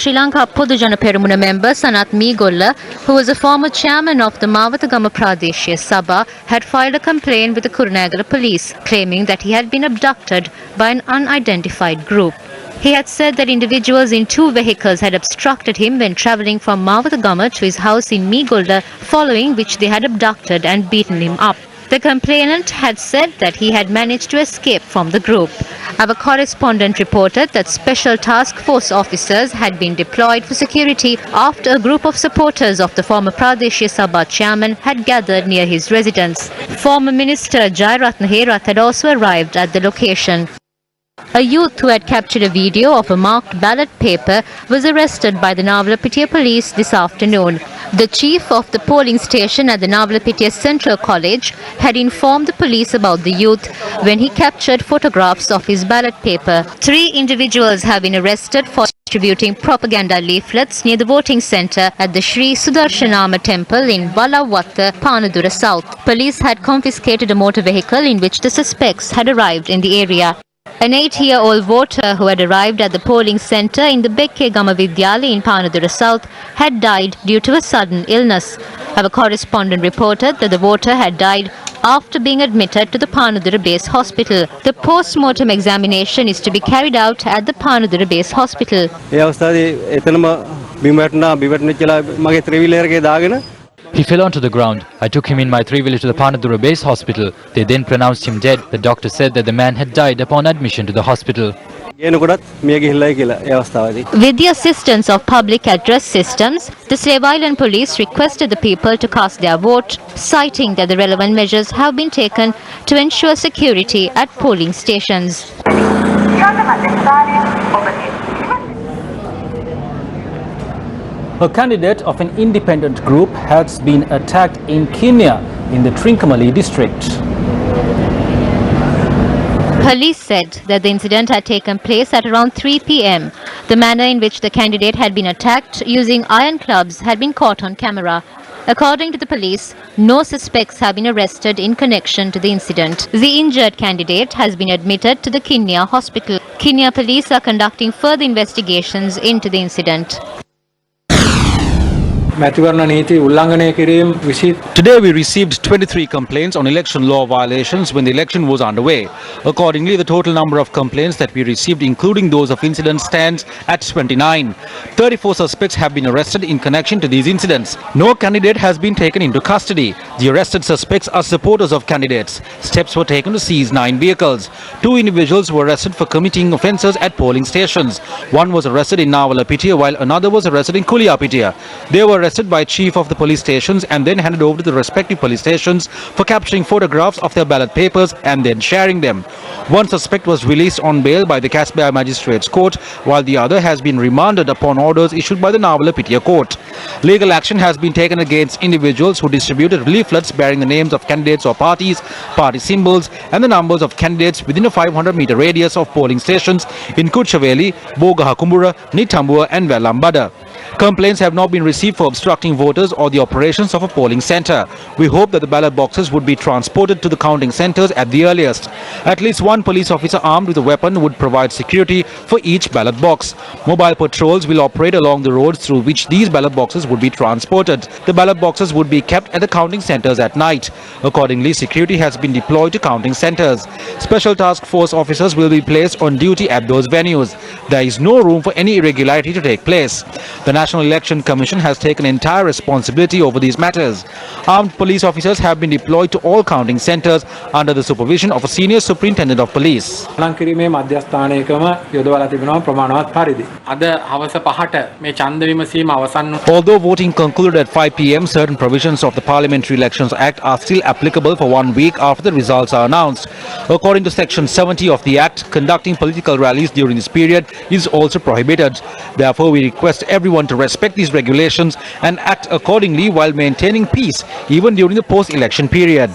Sri Lanka Podujana Peramuna member Sanat Meegolla, who was a former chairman of the Mavatagama Pradeshya Sabha, had filed a complaint with the Kurunegala police, claiming that he had been abducted by an unidentified group. He had said that individuals in two vehicles had obstructed him when travelling from Mavatagama to his house in Meegolla, following which they had abducted and beaten him up. The complainant had said that he had managed to escape from the group. Our correspondent reported that special task force officers had been deployed for security after a group of supporters of the former Pradeshya Sabha chairman had gathered near his residence. Former Minister Jayaratne Herath had also arrived at the location. A youth who had captured a video of a marked ballot paper was arrested by the Navalapitiya police this afternoon. The chief of the polling station at the Navalapitiya Central College had informed the police about the youth when he captured photographs of his ballot paper. 3 individuals have been arrested for distributing propaganda leaflets near the voting centre at the Sri Sudarshanama temple in Valavatta, Panadura South. Police had confiscated a motor vehicle in which the suspects had arrived in the area. An 8-year-old voter who had arrived at the polling centre in the Bekke Gama Vidyalaya in Panadura South had died due to a sudden illness. Our correspondent reported that the voter had died after being admitted to the Panadura Base Hospital. The post-mortem examination is to be carried out at the Panadura Base Hospital. He fell onto the ground. I took him in my 3-wheeler to the Panadura Base Hospital. They then pronounced him dead. The doctor said that the man had died upon admission to the hospital. With the assistance of public address systems, the Slave Island police requested the people to cast their vote, citing that the relevant measures have been taken to ensure security at polling stations. A candidate of an independent group has been attacked in Kenya in the Trincomalee district. Police said that the incident had taken place at around 3 p.m. The manner in which the candidate had been attacked using iron clubs had been caught on camera. According to the police, no suspects have been arrested in connection to the incident. The injured candidate has been admitted to the Kenya hospital. Kenya police are conducting further investigations into the incident. Today we received 23 complaints on election law violations when the election was underway. Accordingly, the total number of complaints that we received, including those of incidents, stands at 29. 34 suspects have been arrested in connection to these incidents. No candidate has been taken into custody. The arrested suspects are supporters of candidates. Steps were taken to seize 9 vehicles. 2 individuals were arrested for committing offences at polling stations. One was arrested in Navalapitiya while another was arrested in Kuliyapitiya. They were arrested by chief of the police stations and then handed over to the respective police stations for capturing photographs of their ballot papers and then sharing them. One suspect was released on bail by the Casbah Magistrates Court, while the other has been remanded upon orders issued by the Navalapitiya Court. Legal action has been taken against individuals who distributed leaflets bearing the names of candidates or parties, party symbols and the numbers of candidates within a 500-meter radius of polling stations in Kutchaveli, Bogahakumbura, Nitambua and Velambada. Complaints have not been received for obstructing voters or the operations of a polling centre. We hope that the ballot boxes would be transported to the counting centres at the earliest. At least one police officer armed with a weapon would provide security for each ballot box. Mobile patrols will operate along the roads through which these ballot boxes would be transported. The ballot boxes would be kept at the counting centres at night. Accordingly, security has been deployed to counting centres. Special task force officers will be placed on duty at those venues. There is no room for any irregularity to take place. The National Election Commission has taken entire responsibility over these matters. Armed police officers have been deployed to all counting centres under the supervision of a senior superintendent of police. Although voting concluded at 5 p.m, certain provisions of the Parliamentary Elections Act are still applicable for 1 week after the results are announced. According to Section 70 of the Act, conducting political rallies during this period is also prohibited. Therefore, we request everyone to respect these regulations and act accordingly while maintaining peace even during the post-election period.